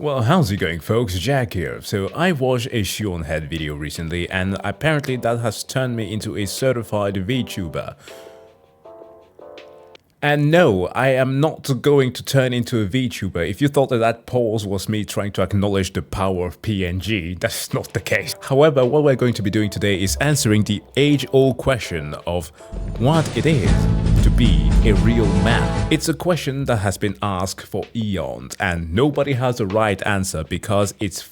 Well, how's it going, folks? Jack here. So I watched a shoe on head video recently, and apparently that has turned me into a certified VTuber. And no, I am not going to turn into a VTuber. If you thought that pause was me trying to acknowledge the power of PNG, that's not the case. However, what we're going to be doing today is answering the age-old question of what it is to be a real man. It's a question that has been asked for eons, and nobody has a right answer because it's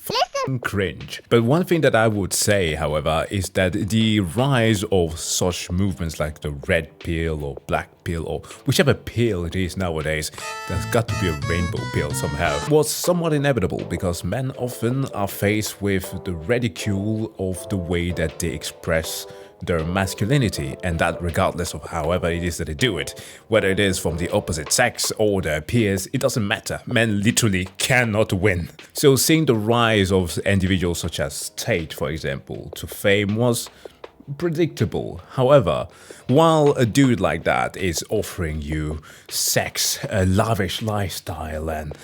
cringe. But one thing that I would say, however, is that the rise of such movements like the red pill or black pill or whichever pill it is nowadays, there's got to be a rainbow pill somehow, was somewhat inevitable because men often are faced with the ridicule of the way that they express their masculinity, and that regardless of however it is that they do it, whether it is from the opposite sex or their peers, it doesn't matter. Men literally cannot win. So seeing the rise of individuals such as Tate, for example, to fame was predictable. However, while a dude like that is offering you sex, a lavish lifestyle and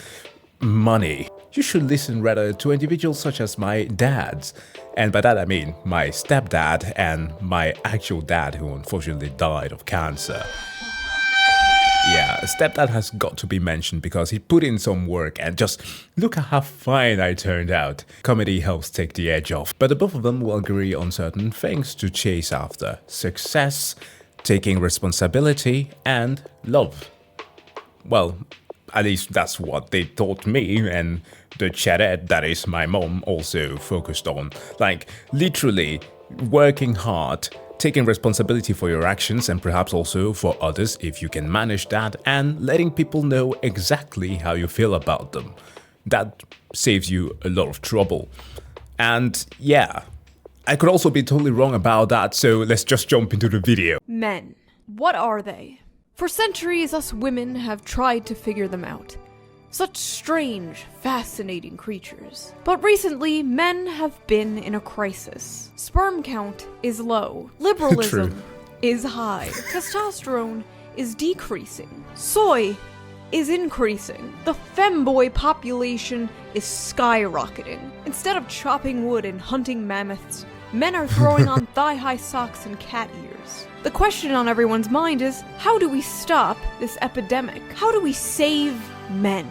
money, you should listen rather to individuals such as my dads. And by that I mean my stepdad and my actual dad, who unfortunately died of cancer. Yeah, stepdad has got to be mentioned because he put in some work, and just look at how fine I turned out. Comedy helps take the edge off. But the both of them will agree on certain things to chase after: success, taking responsibility, and love. Well, at least that's what they taught me, and the chatette, that is my mom, also focused on. Like, literally working hard, taking responsibility for your actions and perhaps also for others if you can manage that, and letting people know exactly how you feel about them. That saves you a lot of trouble. And yeah, I could also be totally wrong about that, so let's just jump into the video. Men. What are they? For centuries, us women have tried to figure them out. Such strange, fascinating creatures. But recently, men have been in a crisis. Sperm count is low. Liberalism is high. Testosterone is decreasing. Soy is increasing. The femboy population is skyrocketing. Instead of chopping wood and hunting mammoths, men are throwing on thigh-high socks and cat ears. The question on everyone's mind is, how do we stop this epidemic? How do we save men?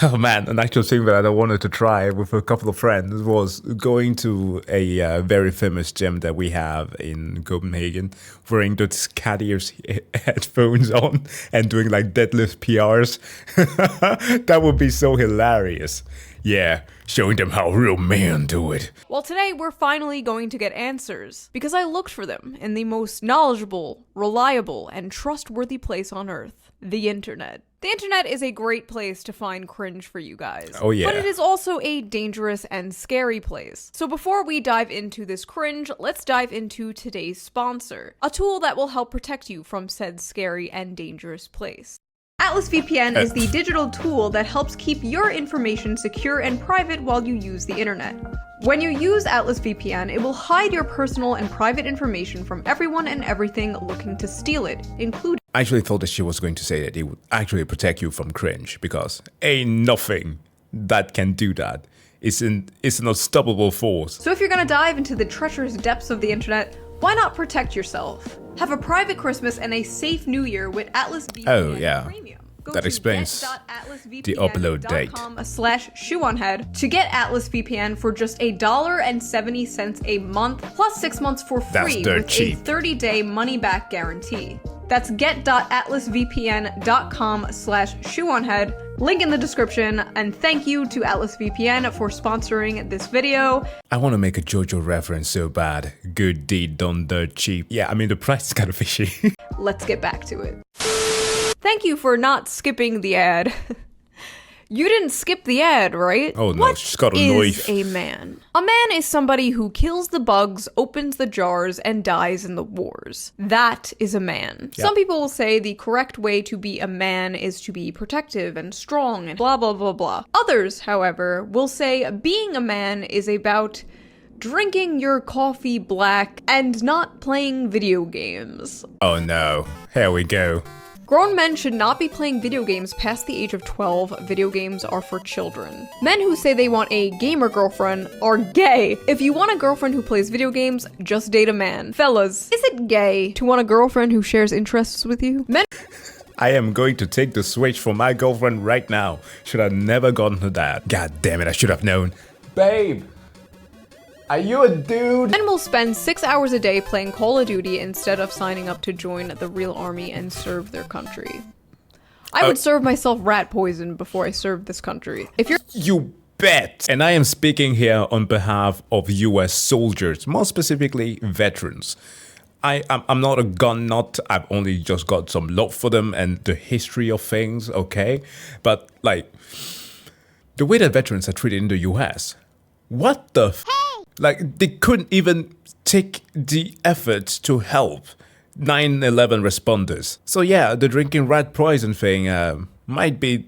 Oh man, an actual thing that I wanted to try with a couple of friends was going to a very famous gym that we have in Copenhagen, wearing those cat ears headphones on and doing like deadlift PRs. That would be so hilarious. Yeah, showing them how real men do it. Well, today we're finally going to get answers, because I looked for them in the most knowledgeable, reliable, and trustworthy place on Earth, the internet. The internet is a great place to find cringe for you guys. Oh yeah. But it is also a dangerous and scary place. So before we dive into this cringe, let's dive into today's sponsor, a tool that will help protect you from said scary and dangerous place. Atlas VPN is the digital tool that helps keep your information secure and private while you use the internet. When you use Atlas VPN, it will hide your personal and private information from everyone and everything looking to steal it, including— I actually thought that she was going to say that it would actually protect you from cringe, because ain't nothing that can do that. It's an unstoppable force. So if you're gonna dive into the treacherous depths of the internet, why not protect yourself? Have a private Christmas and a safe New Year with Atlas VPN Oh, yeah. Premium. Go That to explains the upload date. get.atlasvpn.com/shoeonhead to get Atlas VPN for just $1.70 a month, plus 6 months for free with cheap. a 30-day money-back guarantee. That's get.atlasvpn.com/shoeonhead. Link in the description, and thank you to Atlas VPN for sponsoring this video. I want to make a JoJo reference so bad. Good deed done dirt cheap. Yeah, I mean the price is kind of fishy. Let's get back to it. Thank you for not skipping the ad. You didn't skip the ad, right? Oh no, she's got a knife. What is a man? A man is somebody who kills the bugs, opens the jars, and dies in the wars. That is a man. Yeah. Some people will say the correct way to be a man is to be protective and strong and blah blah blah blah. Others, however, will say being a man is about drinking your coffee black and not playing video games. Oh no, here we go. Grown men should not be playing video games past the age of 12. Video games are for children. Men who say they want a gamer girlfriend are gay. If you want a girlfriend who plays video games, just date a man. Fellas, is it gay to want a girlfriend who shares interests with you? Men I am going to take the switch from my girlfriend right now. Should have never gotten to that. God damn it, I should have known. Babe, are you a dude? Men will spend 6 hours a day playing Call of Duty instead of signing up to join the real army and serve their country. I would serve myself rat poison before I served this country. If you're— You bet! And I am speaking here on behalf of US soldiers, more specifically veterans. I'm not a gun nut. I've only just got some love for them and the history of things, okay? But, like, the way that veterans are treated in the US, what the f? Like, they couldn't even take the effort to help 9/11 responders. So yeah, the drinking rat poison thing might be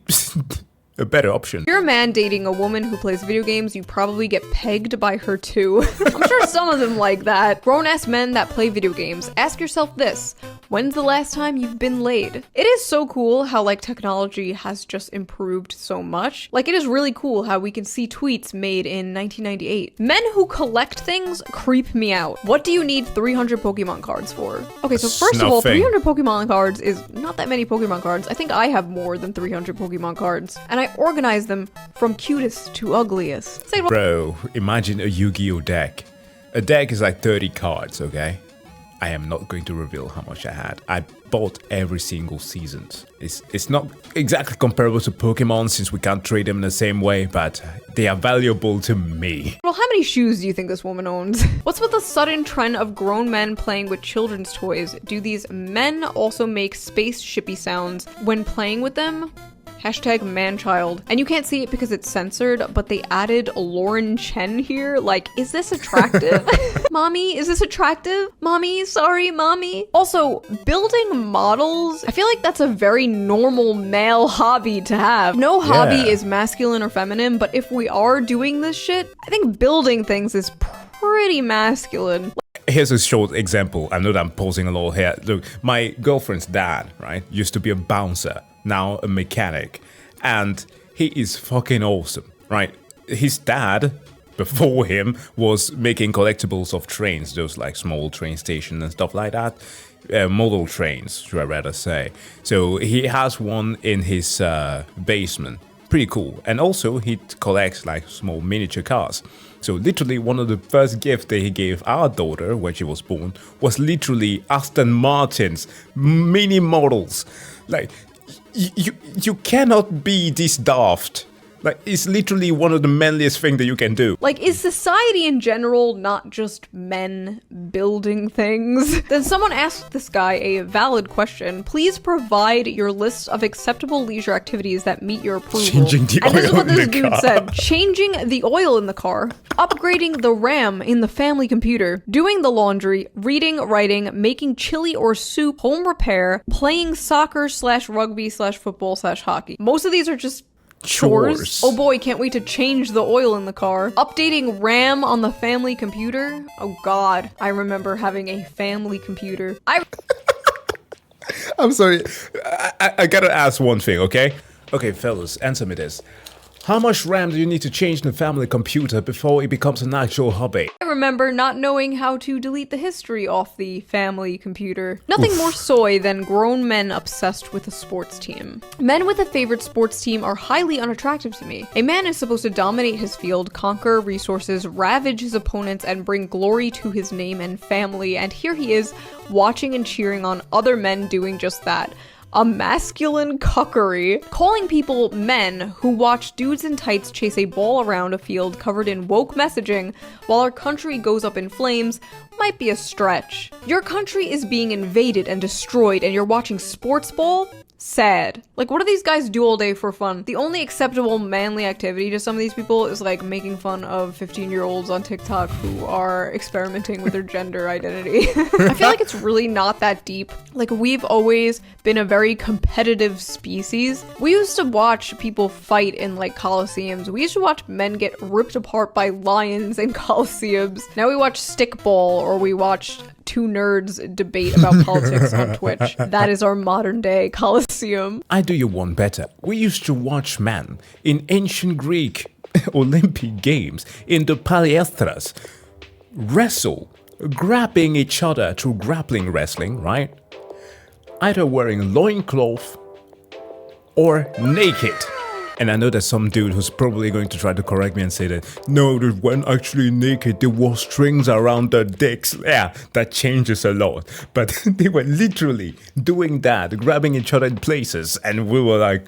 a better option. If you're a man dating a woman who plays video games, you probably get pegged by her too. I'm sure some of them like that. Grown-ass men that play video games, ask yourself this: when's the last time you've been laid? It is so cool how, like, technology has just improved so much. Like, it is really cool how we can see tweets made in 1998. Men who collect things creep me out. What do you need 300 Pokemon cards for? Okay, so first of all, 300 Pokemon cards is not that many Pokemon cards. I think I have more than 300 Pokemon cards. And I organize them from cutest to ugliest. Bro, imagine a Yu-Gi-Oh deck. A deck is like 30 cards, okay? I am not going to reveal how much I had. I bought every single season. It's not exactly comparable to Pokemon since we can't trade them in the same way, but they are valuable to me. Well, how many shoes do you think this woman owns? What's with the sudden trend of grown men playing with children's toys? Do these men also make spaceshipy sounds when playing with them? Hashtag manchild. And you can't see it because it's censored, but they added Lauren Chen here. Like, is this attractive? Mommy, is this attractive? Mommy, sorry, mommy. Also, building models, I feel like that's a very normal male hobby to have. No hobby is masculine or feminine, but if we are doing this shit, I think building things is pretty masculine. Here's a short example. I know that I'm posing a lot here. Look, my girlfriend's dad, right, used to be a bouncer, now a mechanic, and he is fucking awesome, right? His dad, before him, was making collectibles of trains, those like small train stations and stuff like that. Model trains, should I rather say. So he has one in his basement. Pretty cool. And also he collects like small miniature cars. So literally one of the first gifts that he gave our daughter when she was born was literally Aston Martin's mini models. Like, you cannot be this daft. Like, it's literally one of the manliest things that you can do. Like, is society in general not just men building things? Then someone asked this guy a valid question. Please provide your list of acceptable leisure activities that meet your approval. Changing the oil in the car. And this is what this dude said. Changing the oil in the car. Upgrading the RAM in the family computer. Doing the laundry. Reading, writing. Making chili or soup. Home repair. Playing soccer/rugby/football/hockey. Most of these are just chores. Oh boy, can't wait to change the oil in the car. Updating RAM on the family computer. Oh god, I remember having a family computer. I'm sorry, I gotta ask one thing, okay? Okay, fellas, answer me this. How much RAM do you need to change in the family computer before it becomes an actual hobby? I remember not knowing how to delete the history off the family computer. Nothing more soy than grown men obsessed with a sports team. Men with a favorite sports team are highly unattractive to me. A man is supposed to dominate his field, conquer resources, ravage his opponents, and bring glory to his name and family, and here he is, watching and cheering on other men doing just that. A masculine cuckery. Calling people men who watch dudes in tights chase a ball around a field covered in woke messaging while our country goes up in flames might be a stretch. Your country is being invaded and destroyed and you're watching sports ball? Sad. Like, what do these guys do all day for fun? The only acceptable manly activity to some of these people is like making fun of 15-year-olds on TikTok who are experimenting with their gender identity. I feel like it's really not that deep. Like, we've always been a very competitive species. We used to watch people fight in like coliseums. We used to watch men get ripped apart by lions in coliseums. Now we watch stickball, or we watch two nerds debate about politics on Twitch. That is our modern day Colosseum. I do you one better. We used to watch men in ancient Greek Olympic Games in the Paliestras wrestle, grabbing each other through grappling wrestling, right? Either wearing loincloth or naked. And I know there's some dude who's probably going to try to correct me and say that, no, they weren't actually naked, there were strings around their dicks. Yeah, that changes a lot. But they were literally doing that, grabbing each other in places, and we were like,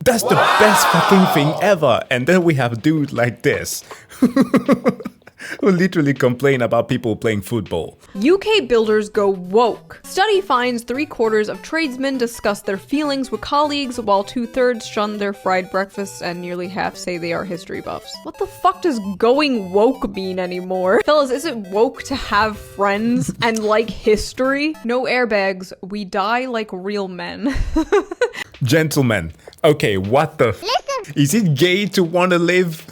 that's the best fucking thing ever. And then we have a dude like this who literally complain about people playing football. UK builders go woke. Study finds 3/4 of tradesmen discuss their feelings with colleagues, while 2/3 shun their fried breakfasts, and nearly half say they are history buffs. What the fuck does going woke mean anymore? Fellas, is it woke to have friends and like history? No airbags, we die like real men. Gentlemen, okay, what the is it gay to want to live?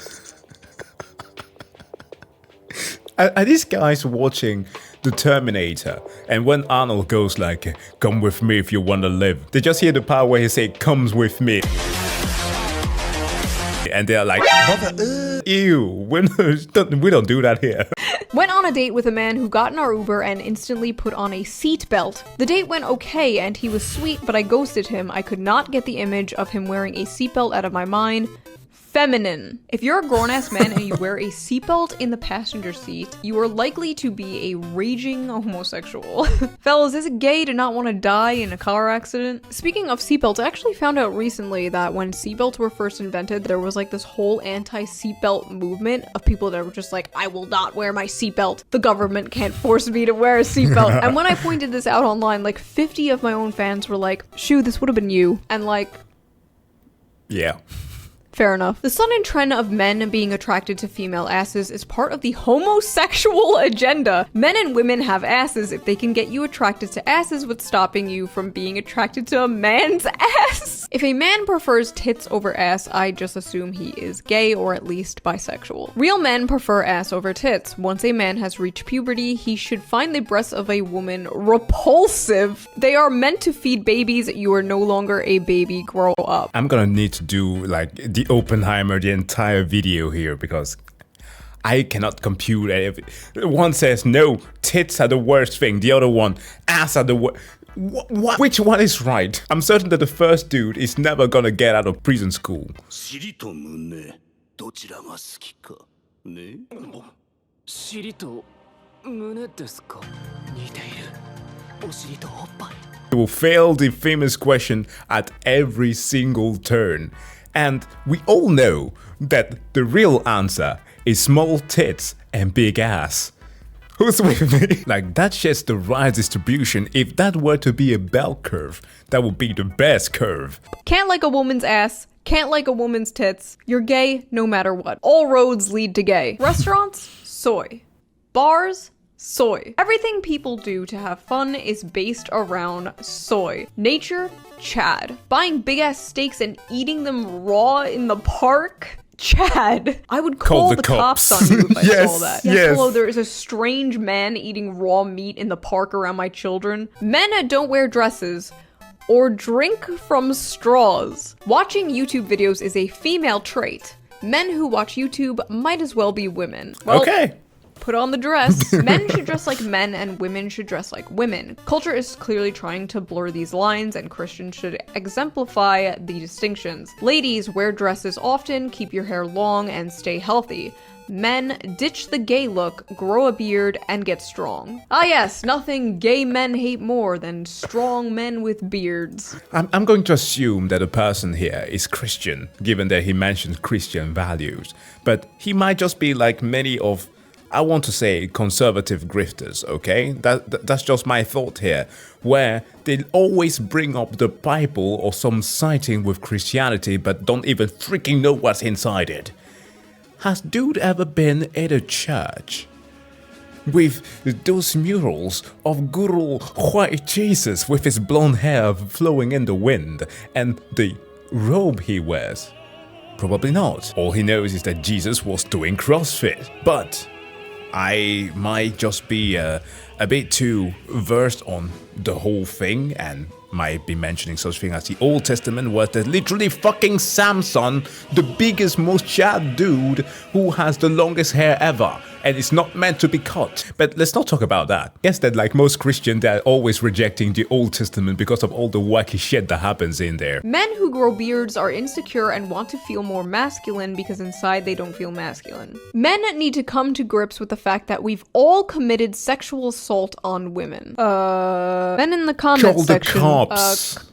Are these guys watching The Terminator? And when Arnold goes like, come with me if you want to live, they just hear the part where he say, comes with me. And they're like, ew, we don't do that here. Went on a date with a man who got in our Uber and instantly put on a seatbelt. The date went okay and he was sweet, but I ghosted him. I could not get the image of him wearing a seatbelt out of my mind. Feminine. If you're a grown-ass man and you wear a seatbelt in the passenger seat, you are likely to be a raging homosexual. Fellas, is it gay to not want to die in a car accident? Speaking of seatbelts, I actually found out recently that when seatbelts were first invented, there was like this whole anti-seatbelt movement of people that were just like, I will not wear my seatbelt. The government can't force me to wear a seatbelt. And when I pointed this out online, like 50 of my own fans were like, shoo, this would have been you. And like, yeah. Fair enough. The sudden trend of men being attracted to female asses is part of the homosexual agenda. Men and women have asses. If they can get you attracted to asses, what's stopping you from being attracted to a man's ass? If a man prefers tits over ass, I just assume he is gay or at least bisexual. Real men prefer ass over tits. Once a man has reached puberty, he should find the breasts of a woman repulsive. They are meant to feed babies. You are no longer a baby. Grow up. I'm gonna need to do like the Oppenheimer, the entire video here, because I cannot compute it. One says, no, tits are the worst thing. The other one, ass are the worst. What? Which one is right? I'm certain that the first dude is never gonna get out of prison school. He will fail the famous question at every single turn. And we all know that the real answer is small tits and big ass. Who's with me? Like, that shit's the right distribution. If that were to be a bell curve, that would be the best curve. Can't like a woman's ass. Can't like a woman's tits. You're gay no matter what. All roads lead to gay. Restaurants? Soy. Bars? Soy. Everything people do to have fun is based around soy. Nature? Chad. Buying big ass steaks and eating them raw in the park? Chad. I would call the cops on you if I saw that. Yes, hello, there is a strange man eating raw meat in the park around my children. Men don't wear dresses or drink from straws. Watching YouTube videos is a female trait. Men who watch YouTube might as well be women. Well, okay. Put on the dress. Men should dress like men and women should dress like women. Culture is clearly trying to blur these lines and Christians should exemplify the distinctions. Ladies, wear dresses often, keep your hair long, and stay healthy. Men, ditch the gay look, grow a beard, and get strong. Ah yes, nothing gay men hate more than strong men with beards. I'm going to assume that the person here is Christian, given that he mentioned Christian values. But he might just be like many of, I want to say, conservative grifters, okay? That's just my thought here, where they always bring up the Bible or some sighting with Christianity but don't even freaking know what's inside it. Has dude ever been at a church with those murals of good old white Jesus with his blonde hair flowing in the wind and the robe he wears? Probably not. All he knows is that Jesus was doing CrossFit, but I might just be a a bit too versed on the whole thing and might be mentioning such thing as the Old Testament, where there's literally fucking Samson, the biggest, most chad dude who has the longest hair ever, and it's not meant to be cut. But let's not talk about that. Yes, that like most Christians, they're always rejecting the Old Testament because of all the wacky shit that happens in there. Men who grow beards are insecure and want to feel more masculine because inside they don't feel masculine. Men need to come to grips with the fact that we've all committed sexual assault on women. Men in the comments section.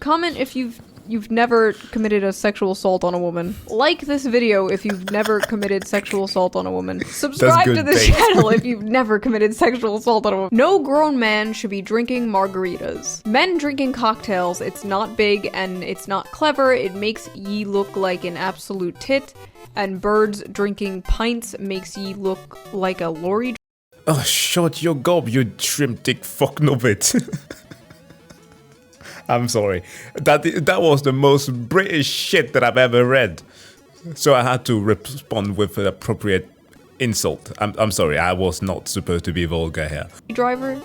Comment if you've never committed a sexual assault on a woman. Like this video if you've never committed sexual assault on a woman. Subscribe to this channel if you've never committed sexual assault on a woman. No grown man should be drinking margaritas. Men drinking cocktails, it's not big and it's not clever. It makes ye look like an absolute tit. And birds drinking pints makes ye look like a lorry. Oh, shut your gob, you shrimp dick fuck nobbit. I'm sorry. That was the most British shit that I've ever read. So I had to respond with an appropriate insult. I'm sorry, I was not supposed to be vulgar here. Driver?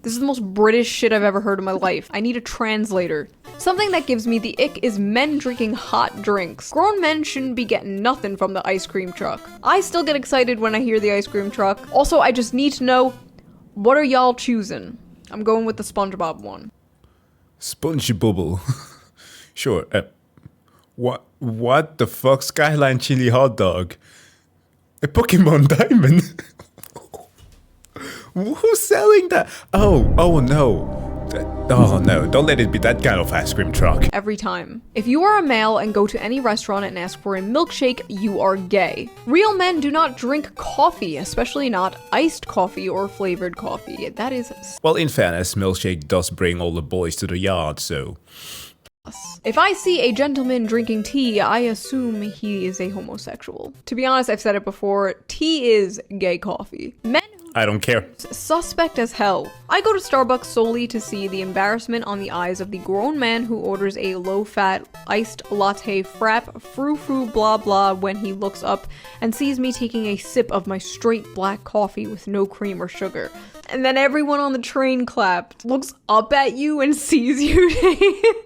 This is the most British shit I've ever heard in my life. I need a translator. Something that gives me the ick is men drinking hot drinks. Grown men shouldn't be getting nothing from the ice cream truck. I still get excited when I hear the ice cream truck. Also, I just need to know, what are y'all choosing? I'm going with the SpongeBob one. Spongy bubble. Sure. What the fuck? Skyline chili hot dog. A Pokemon Diamond. Who's selling that? Oh no. Oh no, don't let it be that kind of ice cream truck. Every time. If you are a male and go to any restaurant and ask for a milkshake, you are gay. Real men do not drink coffee, especially not iced coffee or flavored coffee. That is... Well, in fairness, milkshake does bring all the boys to the yard, so... If I see a gentleman drinking tea, I assume he is a homosexual. To be honest, I've said it before, tea is gay coffee. Men I don't care. Suspect as hell. I go to Starbucks solely to see the embarrassment on the eyes of the grown man who orders a low-fat iced latte frap frou-frou blah blah when he looks up and sees me taking a sip of my straight black coffee with no cream or sugar. And then everyone on the train clapped, looks up at you and sees you.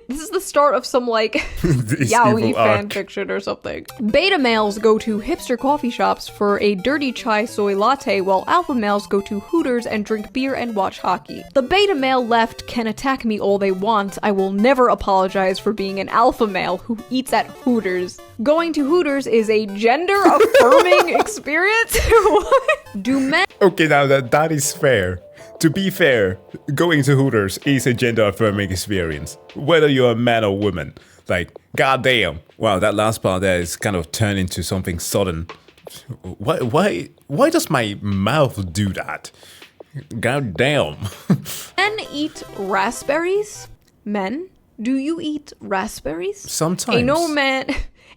This is the start of some like yaoi fanfiction or something. Beta males go to hipster coffee shops for a dirty chai soy latte while alpha males go to Hooters and drink beer and watch hockey. The beta male left can attack me all they want. I will never apologize for being an alpha male who eats at Hooters. Going to Hooters is a gender affirming experience? What? Do men... Okay, now that is fair. To be fair, going to Hooters is a gender-affirming experience, whether you're a man or woman. Like, goddamn. Wow, that last part there is kind of turned into something sudden. Why does my mouth do that? Goddamn. Men eat raspberries? Men? Do you eat raspberries? Sometimes.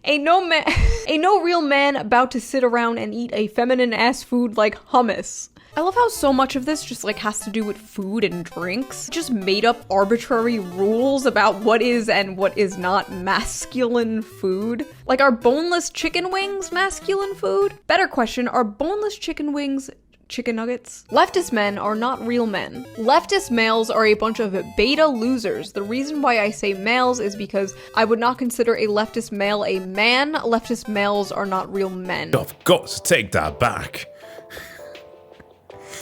Ain't no real man about to sit around and eat a feminine ass food like hummus. I love how so much of this just like has to do with food and drinks. Just made up arbitrary rules about what is and what is not masculine food. Like, are boneless chicken wings masculine food? Better question, are boneless chicken wings chicken nuggets? Leftist men are not real men. Leftist males are a bunch of beta losers. The reason why I say males is because I would not consider a leftist male a man. Leftist males are not real men. Of course, take that back.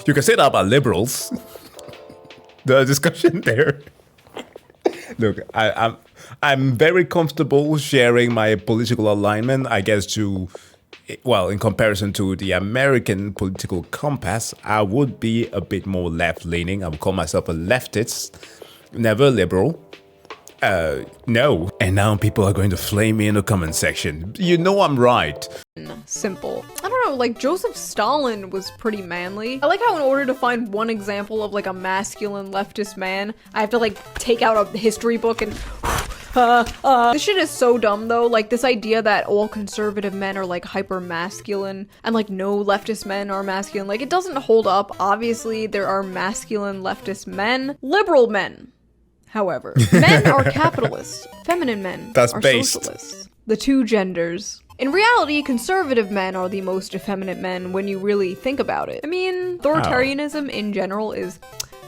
You can say that about liberals. The discussion there. Look, I'm very comfortable sharing my political alignment, I guess, to, well, in comparison to the American political compass, I would be a bit more left-leaning. I would call myself a leftist, never liberal. No. And now people are going to flame me in the comment section. You know I'm right. Simple. I don't know, like Joseph Stalin was pretty manly. I like how in order to find one example of like a masculine leftist man, I have to like take out a history book and this shit is so dumb though, like this idea that all conservative men are like hyper masculine and like no leftist men are masculine, like it doesn't hold up. Obviously there are masculine leftist men, liberal men. However, men are capitalists, feminine men are socialists. The two genders. In reality, conservative men are the most effeminate men when you really think about it. I mean, authoritarianism in general is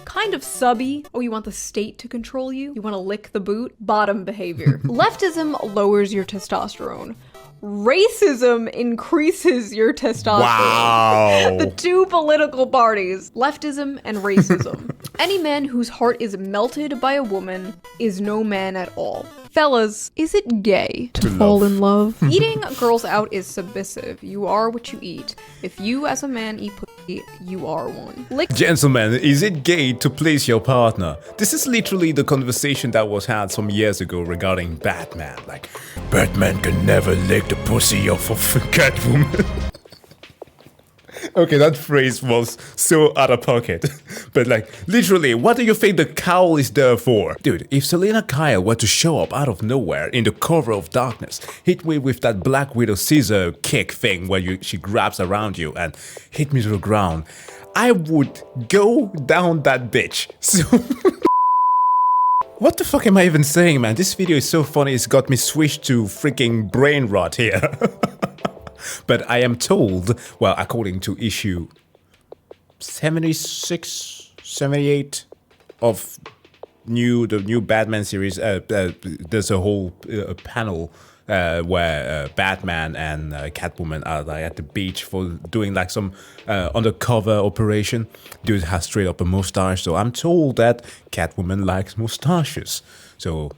kind of subby. Oh, you want the state to control you? You want to lick the boot? Bottom behavior. Leftism lowers your testosterone. Racism increases your testosterone. Wow. The two political parties, leftism and racism. Any man whose heart is melted by a woman is no man at all. Fellas, is it gay to fall in love? Eating girls out is submissive. You are what you eat. If you as a man eat pussy, you are one. Gentlemen, is it gay to please your partner? This is literally the conversation that was had some years ago regarding Batman. Like, Batman can never lick the pussy of a Catwoman. Okay, that phrase was so out of pocket. But like, literally, what do you think the cowl is there for? Dude, if Selena Kyle were to show up out of nowhere in the cover of darkness, hit me with that Black Widow scissor kick thing where she grabs around you and hit me to the ground, I would go down that bitch. So... What the fuck am I even saying, man? This video is so funny, it's got me switched to freaking brain rot here. But I am told, well, according to issue 76, 78 of the new Batman series, there's a whole panel where Batman and Catwoman are like at the beach for doing like some undercover operation. Dude has straight up a mustache, so I'm told that Catwoman likes mustaches. So...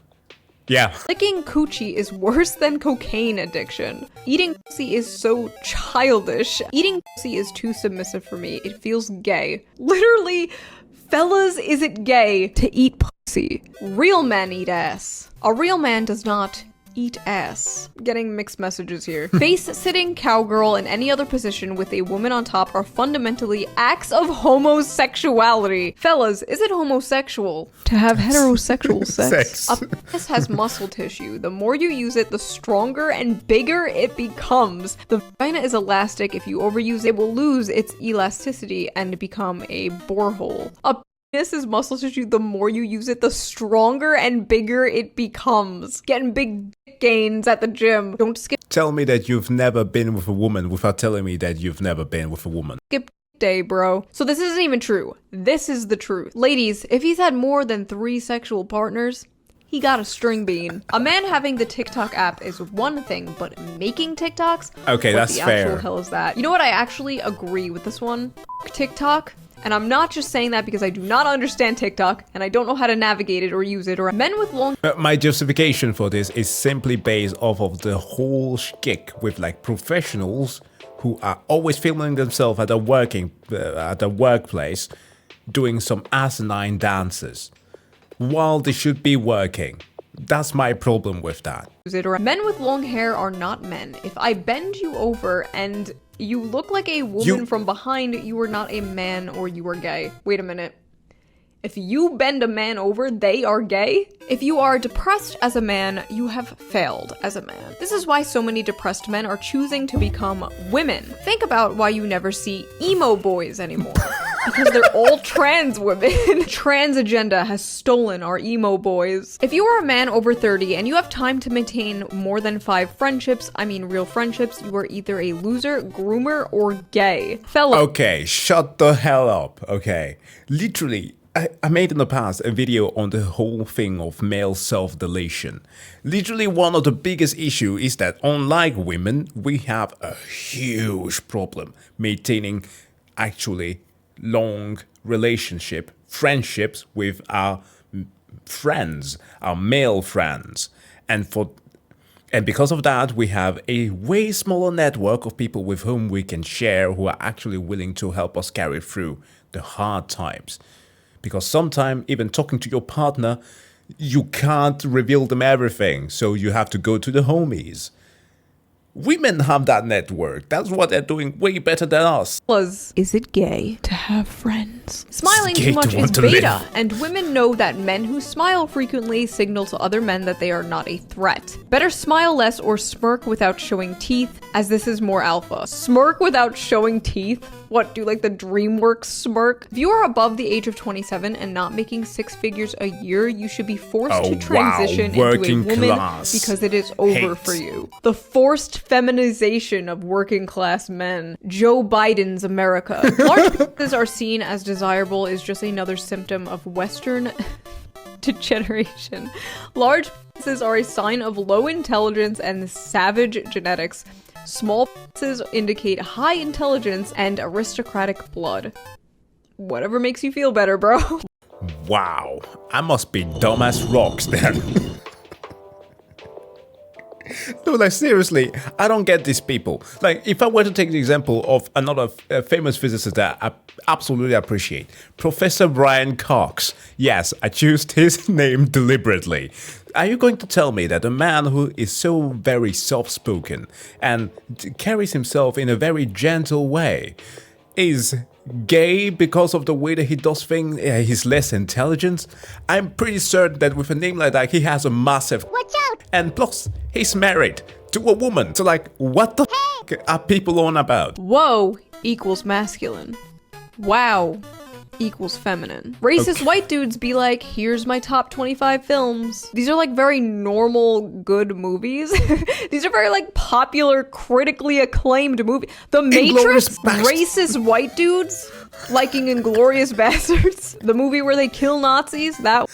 yeah. Licking coochie is worse than cocaine addiction. Eating pussy is so childish. Eating pussy is too submissive for me. It feels gay. Literally, fellas, is it gay to eat pussy? Real men eat ass. A real man does not eat ass. Getting mixed messages here. Face-sitting, cowgirl, and any other position with a woman on top are fundamentally acts of homosexuality. Fellas, is it homosexual to have heterosexual sex? A penis has muscle tissue. The more you use it, the stronger and bigger it becomes. The vagina is elastic. If you overuse it, it will lose its elasticity and become a borehole. A penis is muscle tissue. The more you use it, the stronger and bigger it becomes. Getting big dick gains at the gym. Don't skip. Tell me that you've never been with a woman without telling me that you've never been with a woman. Skip day, bro. So this isn't even true. This is the truth. Ladies, if he's had more than 3 sexual partners, he got a string bean. A man having the TikTok app is one thing, but making TikToks? Okay, that's fair. What the actual hell is that? You know what? I actually agree with this one. TikTok. And I'm not just saying that because I do not understand TikTok and I don't know how to navigate it or use it, or men with long... My justification for this is simply based off of the whole shtick with like professionals who are always filming themselves at the workplace doing some asinine dances while they should be working. That's my problem with that. Men with long hair are not men. If I bend you over and you look like a woman from behind, you are not a man or you are gay. Wait a minute. If you bend a man over, they are gay? If you are depressed as a man, you have failed as a man. This is why so many depressed men are choosing to become women. Think about why you never see emo boys anymore. Because they're all trans women. Trans agenda has stolen our emo boys. If you are a man over 30 and you have time to maintain more than 5 friendships, I mean real friendships, you are either a loser, groomer, or gay. Okay, shut the hell up, okay? Literally, I made in the past a video on the whole thing of male self-deletion. Literally one of the biggest issues is that unlike women, we have a huge problem maintaining actually long friendships with our friends, our male friends. And because of that, we have a way smaller network of people with whom we can share, who are actually willing to help us carry through the hard times. Because sometimes, even talking to your partner, you can't reveal them everything, so you have to go to the homies. Women have that network. That's what they're doing way better than us. Is it gay to have friends? Smiling too much is beta, and women know that men who smile frequently signal to other men that they are not a threat. Better smile less or smirk without showing teeth, as this is more alpha. Smirk without showing teeth? What, do like the DreamWorks smirk? If you are above the age of 27 and not making 6 figures a year, you should be forced to transition into a woman because it is over for you. The forced feminization of working class men. Joe Biden's America. Large penises are seen as desirable is just another symptom of Western degeneration. Large penises are a sign of low intelligence and savage genetics. Small penises indicate high intelligence and aristocratic blood. Whatever makes you feel better, bro. Wow, I must be dumb as rocks then. No, like seriously, I don't get these people. Like, if I were to take the example of another famous physicist that I absolutely appreciate, Professor Brian Cox. Yes, I chose his name deliberately. Are you going to tell me that a man who is so very soft-spoken and carries himself in a very gentle way is gay because of the way that he does things? He's less intelligent? I'm pretty certain that with a name like that, he has a massive watch out. And plus, he's married to a woman. So like, what the f*** are people on about? Whoa equals masculine. Wow equals feminine. Racist white dudes be like, here's my top 25 films. These are like very normal, good movies. These are very like popular, critically acclaimed movies. The Matrix, racist white dudes liking Inglourious Bastards. The movie where they kill Nazis, that.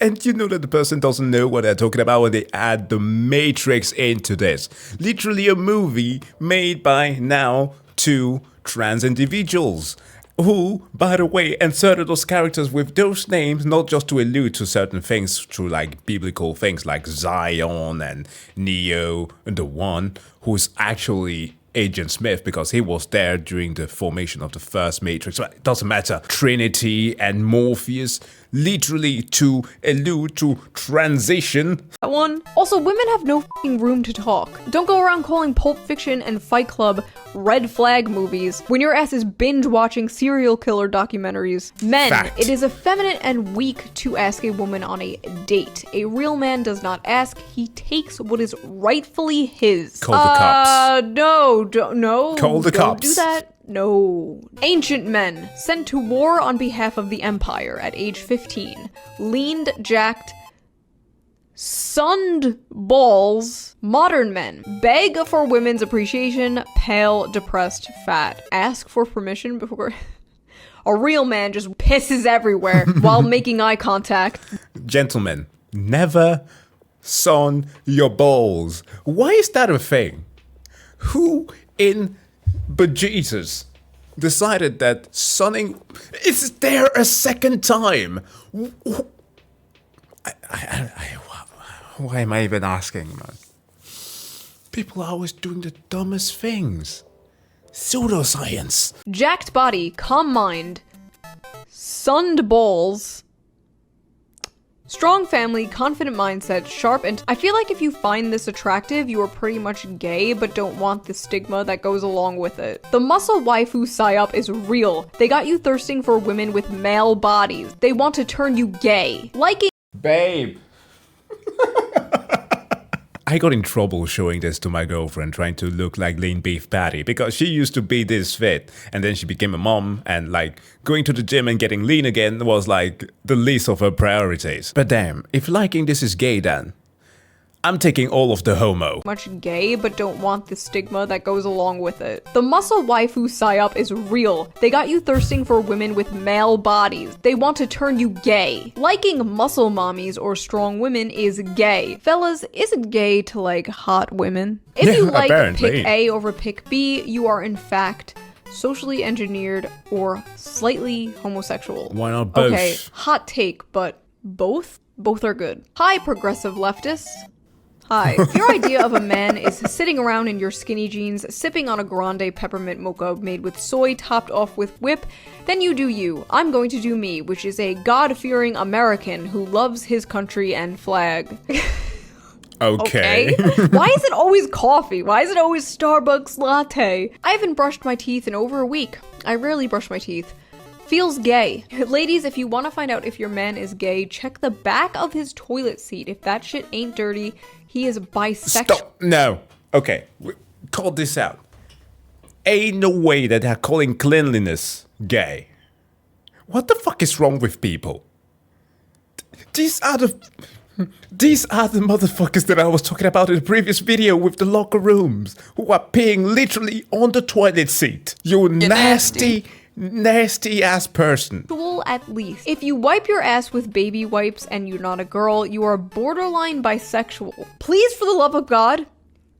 And you know that the person doesn't know what they're talking about when they add the Matrix into this. Literally a movie made by now 2 trans individuals. Who, by the way, inserted those characters with those names not just to allude to certain things through like biblical things like Zion and Neo, and the one who's actually Agent Smith because he was there during the formation of the first Matrix. But it doesn't matter. Trinity and Morpheus, literally to allude to transition. That one. Also, women have no f***ing room to talk. Don't go around calling Pulp Fiction and Fight Club red flag movies when your ass is binge watching serial killer documentaries. Men, Fact. It is effeminate and weak to ask a woman on a date. A real man does not ask, he takes what is rightfully his. Call the cops. No. Call the don't cops. do that. No. Ancient men, sent to war on behalf of the empire at age 15. Leaned, jacked, sunned balls. Modern men, beg for women's appreciation. Pale, depressed, fat. Ask for permission before... A real man just pisses everywhere while making eye contact. Gentlemen, never sun your balls. Why is that a thing? Who in bejesus decided that sunning is there a second time? Why am I even asking, man? People are always doing the dumbest things. Pseudoscience. Jacked body, calm mind, sunned balls, strong family, confident mindset, sharp, and I feel like if you find this attractive, you are pretty much gay, but don't want the stigma that goes along with it. The muscle waifu psyop is real. They got you thirsting for women with male bodies. They want to turn you gay. Liking— Babe. I got in trouble showing this to my girlfriend, trying to look like lean beef patty, because she used to be this fit, and then she became a mom, and like going to the gym and getting lean again was like the least of her priorities. But damn, if liking this is gay, then I'm taking all of the homo. Much gay, but don't want the stigma that goes along with it. The muscle waifu psyop is real. They got you thirsting for women with male bodies. They want to turn you gay. Liking muscle mommies or strong women is gay. Fellas, is it gay to like hot women? If you like apparently. pick A over pick B, you are in fact socially engineered or slightly homosexual. Why not both? Okay, hot take, but both? Both are good. Hi, progressive leftists. Hi. If your idea of a man is sitting around in your skinny jeans, sipping on a grande peppermint mocha made with soy topped off with whip, then you do you. I'm going to do me, which is a God-fearing American who loves his country and flag. Okay. Why is it always coffee? Why is it always Starbucks latte? I haven't brushed my teeth in over a week. I rarely brush my teeth. Feels gay. Ladies, if you want to find out if your man is gay, check the back of his toilet seat. If that shit ain't dirty, he is bisexual. Stop. No. Okay. Call this out. Ain't no way that they're calling cleanliness gay. What the fuck is wrong with people? These are the These are the motherfuckers that I was talking about in the previous video with the locker rooms, who are peeing literally on the toilet seat. You nasty ass person. At least. If you wipe your ass with baby wipes and you're not a girl, you are borderline bisexual. Please, for the love of God,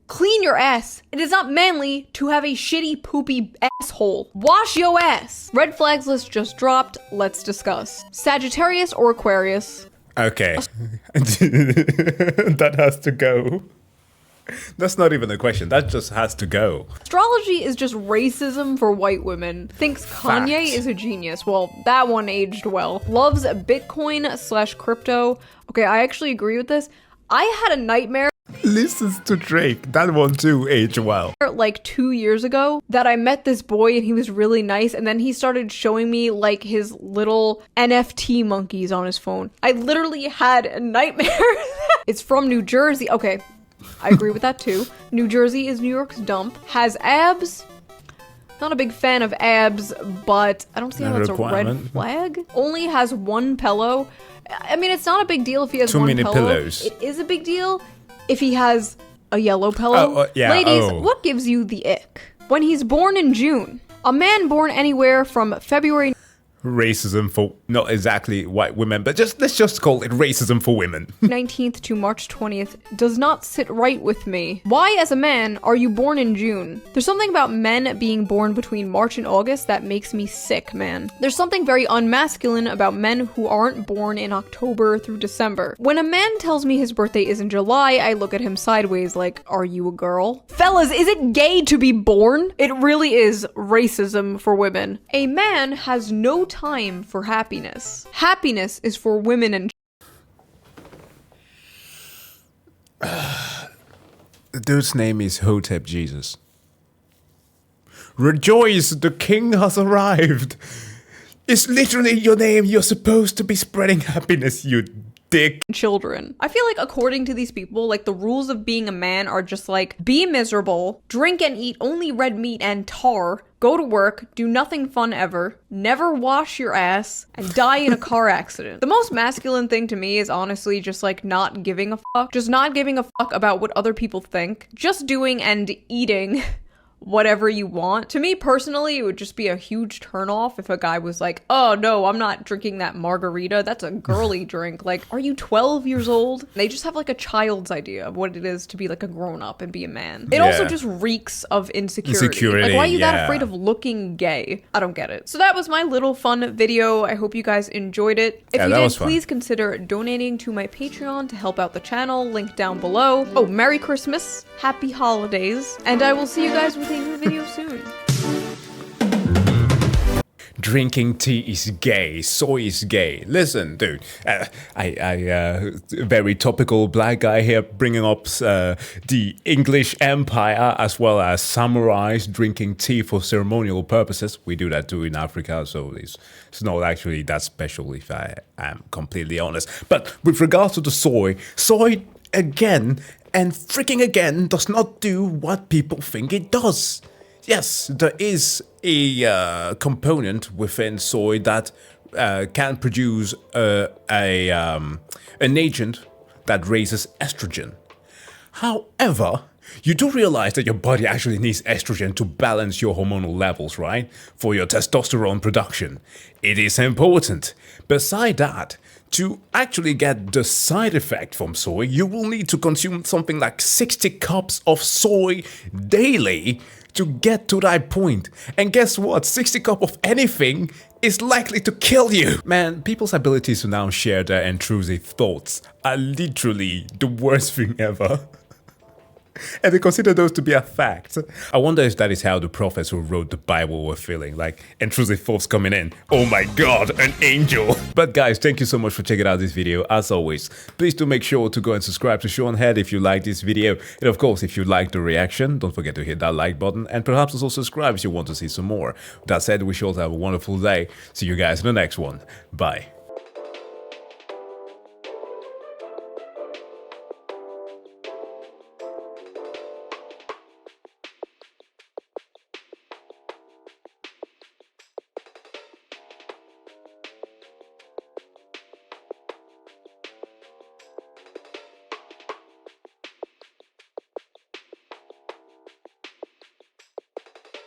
clean your ass. It is not manly to have a shitty, poopy asshole. Wash your ass. Red flags list just dropped. Let's discuss. Sagittarius or Aquarius? Okay. That has to go. That's not even a question. That just has to go. Astrology is just racism for white women. Thinks Kanye Facts. is a genius. Well, that one aged well. Loves Bitcoin/crypto. Okay, I actually agree with this. I had a nightmare Listens to Drake. That one too aged well. like 2 years ago that I met this boy and he was really nice, and then he started showing me like his little NFT monkeys on his phone. I literally had a nightmare. It's from New Jersey. Okay, I agree with that too. New Jersey is New York's dump. Has abs. Not a big fan of abs, but I don't see how that's a red flag. Only has one pillow. I mean, it's not a big deal if he has Too one many pillow. pillows. It is a big deal if he has a yellow pillow. Yeah, Ladies, what gives you the ick? When he's born in June. A man born anywhere from February Racism for not exactly white women, but let's just call it racism for women. 19th to March 20th does not sit right with me. Why, as a man, are you born in June? There's something about men being born between March and August that makes me sick, man. There's something very unmasculine about men who aren't born in October through December. When a man tells me his birthday is in July, I look at him sideways like, are you a girl? Fellas, is it gay to be born? It really is racism for women. A man has no time for happiness. Happiness is for women and The dude's name is Hotep Jesus. Rejoice, the king has arrived. It's literally your name. You're supposed to be spreading happiness, you dick. children. I feel like according to these people, like the rules of being a man are just like, be miserable, drink and eat only red meat and tar, go to work, do nothing fun ever, never wash your ass, and die in a car accident. The most masculine thing to me is honestly just like not giving a fuck. Just not giving a fuck about what other people think. Just doing and eating whatever you want. To me personally, it would just be a huge turnoff if a guy was like, oh no, I'm not drinking that margarita, that's a girly drink. Like, are you 12 years old? They just have like a child's idea of what it is to be like a grown-up and be a man. It also just reeks of insecurity. Like, why are you that afraid of looking gay? I don't get it. So that was my little fun video. I hope you guys enjoyed it. If you did, please consider donating to my Patreon to help out the channel, link down below. Oh, Merry Christmas, Happy Holidays, and I will see you guys with a new video soon. Drinking tea is gay, soy is gay. Listen, dude, very topical black guy here bringing up the English Empire as well as samurais drinking tea for ceremonial purposes. We do that too in Africa, so it's not actually that special if I am completely honest. But with regards to the soy again and freaking again does not do what people think it does. Yes, there is a component within soy that can produce an agent that raises estrogen. However, you do realize that your body actually needs estrogen to balance your hormonal levels, right? For your testosterone production. It is important. Beside that, to actually get the side effect from soy, you will need to consume something like 60 cups of soy daily to get to that point. And guess what? 60 cups of anything is likely to kill you. Man, people's abilities to now share their intrusive thoughts are literally the worst thing ever. And they consider those to be a fact. I wonder if that is how the prophets who wrote the Bible were feeling, like intrusive thoughts coming in. Oh my god, an angel. But guys, thank you so much for checking out this video. As always, please do make sure to go and subscribe to Sean Head if you like this video. And of course, if you like the reaction, don't forget to hit that like button and perhaps also subscribe if you want to see some more. With that said, we should all have a wonderful day. See you guys in the next one. Bye.